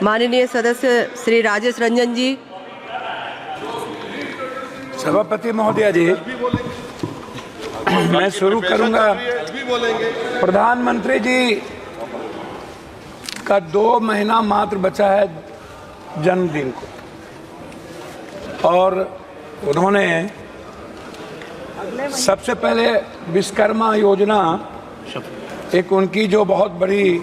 माननीय सदस्य श्री राजेश रंजन जी। सभापति महोदय जी, मैं शुरू करूंगा। प्रधानमंत्री जी का 2 महीना मात्र बचा है जन्मदिन को, और उन्होंने सबसे पहले विश्वकर्मा योजना, एक उनकी जो बहुत बड़ी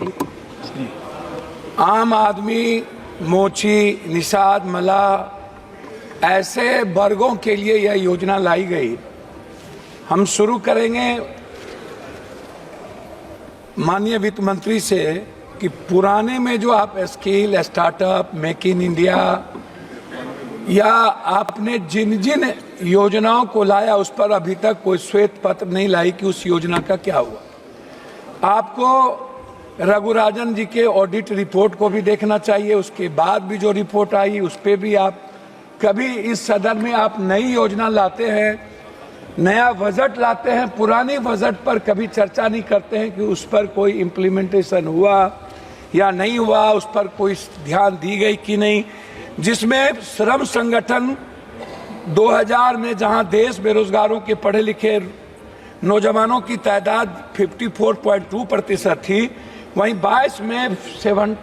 आम आदमी, मोची, निषाद, मल्लाह ऐसे वर्गों के लिए यह योजना लाई गई। हम शुरू करेंगे माननीय वित्त मंत्री से कि पुराने में जो आप skill, startup, make in India या आपने जिन जिन योजनाओं को लाया उस पर अभी तक कोई श्वेत पत्र नहीं लाई कि उस योजना का क्या हुआ। आपको रघुराजन जी के ऑडिट रिपोर्ट को भी देखना चाहिए। उसके बाद भी जो रिपोर्ट आई उस पर भी आप कभी इस सदन में आप नई योजना लाते हैं, नया बजट लाते हैं, पुरानी बजट पर कभी चर्चा नहीं करते हैं कि उस पर कोई इम्प्लीमेंटेशन हुआ या नहीं हुआ, उस पर कोई ध्यान दी गई कि नहीं। जिसमें श्रम संगठन 2000 में जहां देश बेरोजगारों के पढ़े लिखे नौजवानों की तादाद 54.2% थी, वहीं 22 में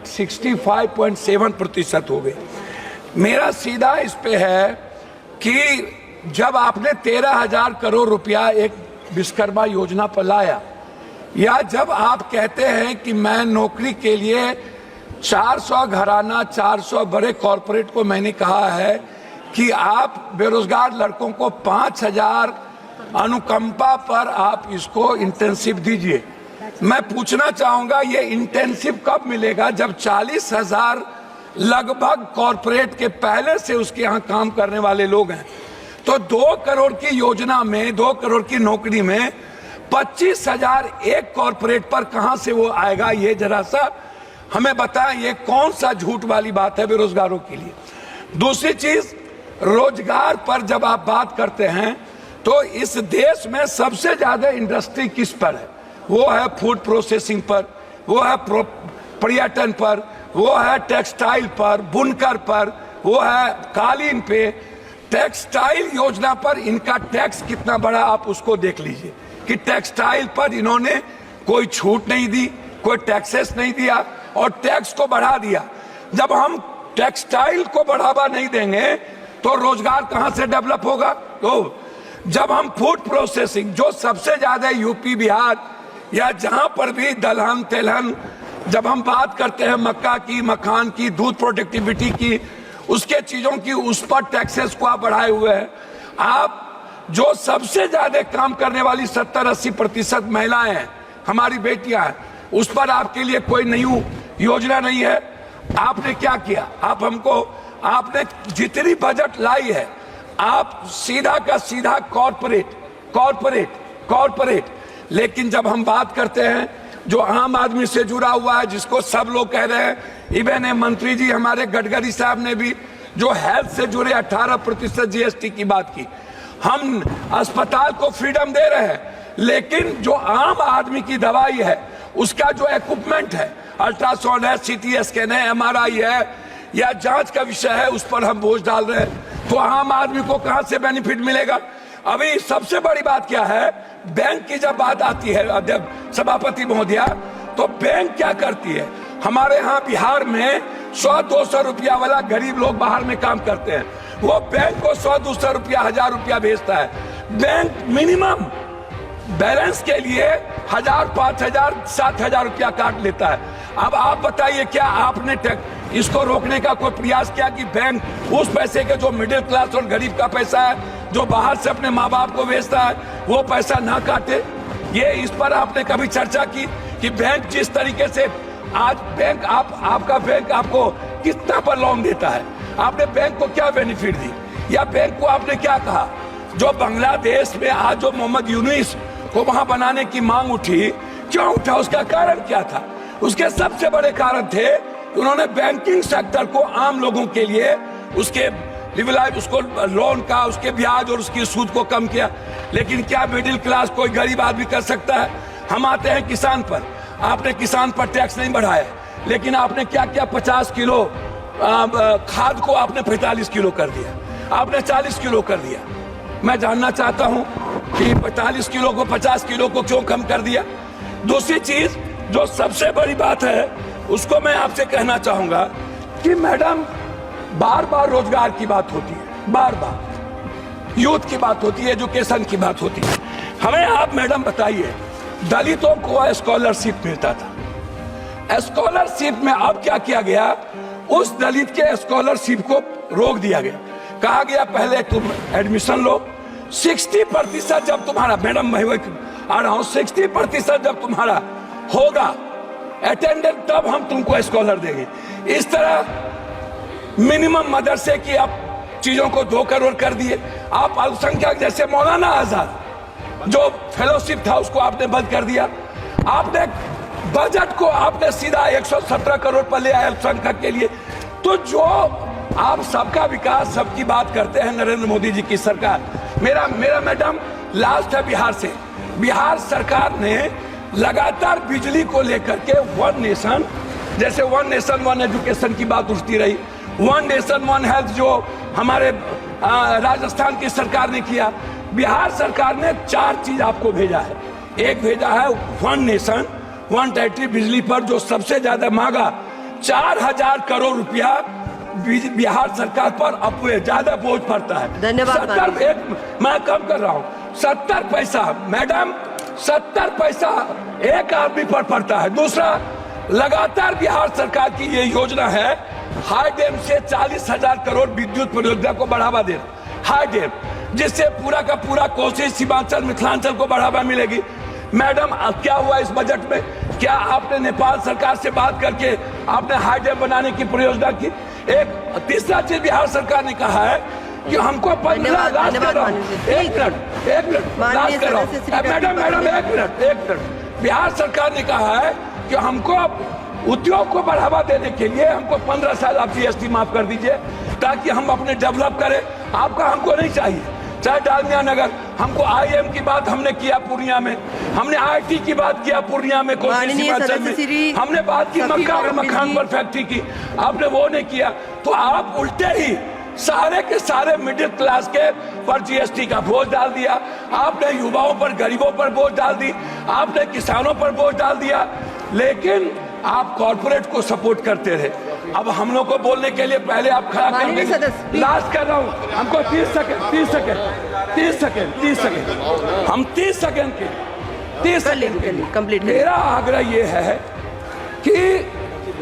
65.7% हो गई। मेरा सीधा इस पे है कि जब आपने 13,000 करोड़ रुपया एक विश्वकर्मा योजना पर लाया, या जब आप कहते हैं कि मैं नौकरी के लिए 400 घराना, 400 बड़े कॉरपोरेट को मैंने कहा है कि आप बेरोजगार लड़कों को 5,000 अनुकंपा पर आप इसको इंटेंसिव दीजिए। मैं पूछना चाहूंगा ये इंटेंसिव कब मिलेगा, जब 40,000 लगभग कॉरपोरेट के पहले से उसके यहाँ काम करने वाले लोग हैं। तो 2 करोड़ की योजना में, 2 करोड़ की नौकरी में 25,000 एक कॉरपोरेट पर कहां से वो आएगा? ये जरा सा हमें बताएं, ये कौन सा झूठ वाली बात है बेरोजगारों के लिए। दूसरी चीज, रोजगार पर जब आप बात करते हैं तो इस देश में सबसे ज्यादा इंडस्ट्री किस पर है? वो है फूड प्रोसेसिंग पर, वो है पर्यटन पर, वो है टेक्सटाइल पर, बुनकर पर, वो है कालीन पे। टेक्सटाइल योजना पर इनका टैक्स कितना बड़ा, आप उसको देख लीजिए कि टेक्सटाइल पर इन्होंने कोई छूट नहीं दी, कोई टैक्सेस नहीं दिया और टैक्स को बढ़ा दिया। जब हम टेक्सटाइल को बढ़ावा नहीं देंगे तो रोजगार कहां से डेवलप होगा? तो जब हम फूड प्रोसेसिंग, जो सबसे ज्यादा यूपी, बिहार या जहां पर भी दलहन तेलहन, जब हम बात करते हैं मक्का की, मखान की, दूध प्रोडक्टिविटी की, उसके चीजों की, उस पर टैक्सेस को आप बढ़ाए हुए हैं। आप जो सबसे ज्यादा काम करने वाली 70-80% महिलाएं हैं, हमारी बेटियां हैं, उस पर आपके लिए कोई नई योजना नहीं है। आपने क्या किया? आपने जितनी बजट लाई है, आप सीधा का सीधा कॉर्पोरेट। लेकिन जब हम बात करते हैं जो आम आदमी से जुड़ा हुआ है, जिसको सब लोग कह रहे हैं, इवन मंत्री जी हमारे गडकरी साहब ने भी जो हेल्थ से जुड़े 18% GST की बात की। हम अस्पताल को फ्रीडम दे रहे हैं, लेकिन जो आम आदमी की दवाई है, उसका जो इक्विपमेंट है, अल्ट्रासाउंड है, CT स्कैन है, MRI है, या जांच का विषय है, उस पर हम बोझ डाल रहे हैं। तो आम आदमी को कहां से बेनिफिट मिलेगा? अभी सबसे बड़ी बात क्या है, बैंक की जब बात आती है सभापति महोदया, तो बैंक क्या करती है? हमारे यहाँ बिहार में 100-200 रुपया वाला गरीब लोग बाहर में काम करते हैं, वो बैंक को 100-200 रुपया, 1000 रुपया भेजता है। बैंक मिनिमम बैलेंस के लिए 1000, 5000, 7000 रुपया काट लेता है। अब आप बताइए, क्या आपने इसको रोकने का कोई प्रयास किया कि बैंक उस पैसे के, जो मिडिल क्लास और गरीब का पैसा है, जो बाहर से अपने माँ बाप को भेजता है, वो पैसा ना काटे? ये इस पर आपने कभी चर्चा की कि बैंक जिस तरीके से आज बैंक आपका बैंक आपको कितना पर लोन देता है? आपने बैंक को क्या बेनिफिट दी, या बैंक को आपने क्या कहा? जो बांग्लादेश में आज जो मोहम्मद यूनुस को वहां बनाने की मांग उठी, क्यों उठा? उसका कारण क्या था? उसके सबसे बड़े कारण थे कि उन्होंने बैंकिंग सेक्टर को आम लोगों के लिए उसके उसको लोन का, उसके ब्याज और उसकी सूद को कम किया। लेकिन क्या मिडिल क्लास कोई गरीब आदमी कर सकता है? हम आते हैं किसान पर, आपने किसान पर टैक्स नहीं बढ़ाया, लेकिन आपने क्या किया, 50 किलो खाद को आपने 45 किलो कर दिया, आपने 40 किलो कर दिया। मैं जानना चाहता हूं कि 45 किलो को 50 किलो को क्यों कम कर दिया। दूसरी चीज जो सबसे बड़ी बात है उसको मैं आपसे कहना चाहूंगा कि मैडम बार बार रोजगार की बात होती है, बार बार यूथ की बात होती है, एजुकेशन की बात होती है। हमें आप मैडम बताइए, दलितों को स्कॉलरशिप मिलता था, स्कॉलरशिप में अब क्या किया गया, उस दलित के स्कॉलरशिप को रोक दिया गया। कहा गया पहले तुम एडमिशन लो, 60% जब तुम्हारा, मैडम मैं आ रहा हूं, 60% जब तुम्हारा होगा अटेंडेंस तब हम तुमको स्कॉलर देंगे। इस तरह मिनिमम मदरसे की आप चीजों को 2 करोड़ कर दिए। आप अल्पसंख्यक जैसे मौलाना आजाद जो फेलोशिप था उसको आपने बंद कर दिया। आपने बजट को आपने सीधा 117 करोड़ पर ले आए अल्पसंख्यक के लिए। तो जो आप सबका विकास, सबकी बात करते हैं नरेंद्र मोदी जी की सरकार। मेरा मैडम लास्ट है बिहार से। बिहार सरकार ने लगातार बिजली को लेकर के वन नेशन, जैसे वन नेशन वन एजुकेशन की बात उठती रही, वन नेशन वन हेल्थ जो हमारे राजस्थान की सरकार ने किया, बिहार सरकार ने 4 चीज आपको भेजा है। एक भेजा है वन नेशन वन टेरिटरी बिजली पर जो सबसे ज्यादा मांगा, 4000 करोड़ रुपया बिहार सरकार पर अपने ज्यादा बोझ पड़ता है। धन्यवाद। मैं कम कर रहा हूँ, 70 पैसा मैडम, 70 पैसा एक आदमी पर पड़ता है। दूसरा, लगातार बिहार सरकार की ये योजना है हाई डैम से 40,000 करोड़ विद्युत परियोजना को बढ़ावा देना, हाई डैम, जिससे पूरा का पूरा कोसी, सीमांचल, मिथिलांचल को बढ़ावा मिलेगी। मैडम क्या हुआ इस बजट में? क्या आपने नेपाल सरकार से बात करके आपने हाई डैम बनाने की परियोजना की? एक तीसरा चीज बिहार सरकार ने कहा है कि हमको 15 लाख कर रहा हूं, एक मिनट लास्ट कर रहा हूं मैडम, एक मिनट। बिहार सरकार ने कहा है कि हमको उद्योग को बढ़ावा देने के लिए हमको 15 साल आप जीएसटी माफ कर दीजिए ताकि हम अपने डेवलप करें। आपका हमको नहीं चाहिए, चाहे डालमिया नगर, हमको आईएम की बात हमने किया पूर्णिया में, हमने आईटी की बात किया पूर्णिया में, कोसी सीमांचल में हमने बात की, मक्का और मखान पर फैक्ट्री की, आपने वो नहीं किया। तो आप उल्टे ही सारे के सारे मिडिल क्लास के पर जीएसटी का बोझ डाल दिया, आपने युवाओं पर, गरीबों पर बोझ डाल दी, आपने किसानों पर बोझ डाल दिया, लेकिन आप कॉर्पोरेट को सपोर्ट करते रहे। अब हम लोग को बोलने के लिए पहले आप खड़ा कर, लास्ट कर रहा हूं, हमको 30 सेकंड हम 30 सेकंड के कंप्लीट। मेरा आग्रह ये है कि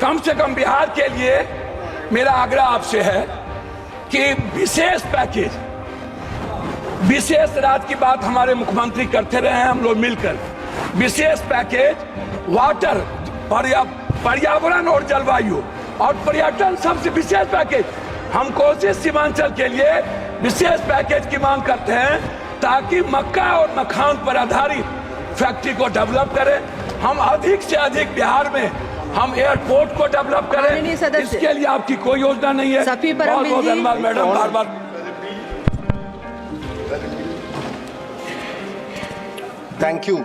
कम से कम बिहार के लिए मेरा आग्रह आपसे है कि विशेष पैकेज, विशेष राज्य की बात हमारे मुख्यमंत्री करते रहे हैं, हम लोग मिलकर विशेष पैकेज वाटर, पर्यावरण और जलवायु और पर्यटन, सबसे विशेष पैकेज हम कोसी सीमांचल के लिए विशेष पैकेज की मांग करते हैं ताकि मक्का और मखान पर आधारित फैक्ट्री को डेवलप करें। हम अधिक से अधिक बिहार में हम एयरपोर्ट को डेवलप करें, इसके लिए आपकी कोई योजना नहीं है। बहुत बहुत धन्यवाद madam, bar bar thank you.